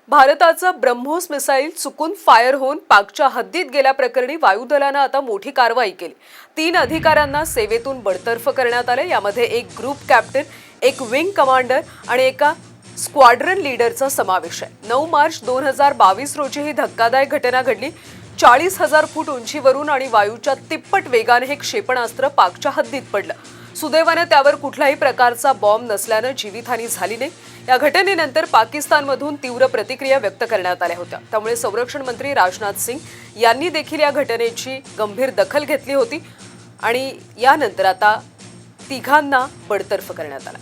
भारताचं ब्रह्मोस मिसाईल चुकून फायर होऊन पाकच्या हद्दीत गेल्याप्रकरणी वायुदलानं आता मोठी कारवाई केली। 3 अधिकाऱ्यांना सेवेतून बडतर्फ करण्यात आले। यामध्ये एक ग्रुप कॅप्टन, एक विंग कमांडर आणि एका स्क्वाड्रन लीडरचा समावेश आहे। 9 मार्च 2022 रोजी ही धक्कादायक घटना घडली। 40,000 फूट उंचीवरून आणि वायूच्या तिप्पट वेगाने हे क्षेपणास्त्र पाकच्या हद्दीत पडलं। सुदैवाने त्यावर कुठल्याही प्रकारचा बॉम्ब नसल्याने जीवितहानी झाली नाही। या घटनेनंतर पाकिस्तानमधून तीव्र प्रतिक्रिया व्यक्त करण्यात आल्या होत्या। त्यामुळे संरक्षण मंत्री राजनाथ सिंग यांनी देखील या घटनेची गंभीर दखल घेतली होती आणि यानंतर आता तिघांना बडतर्फ करण्यात आलं।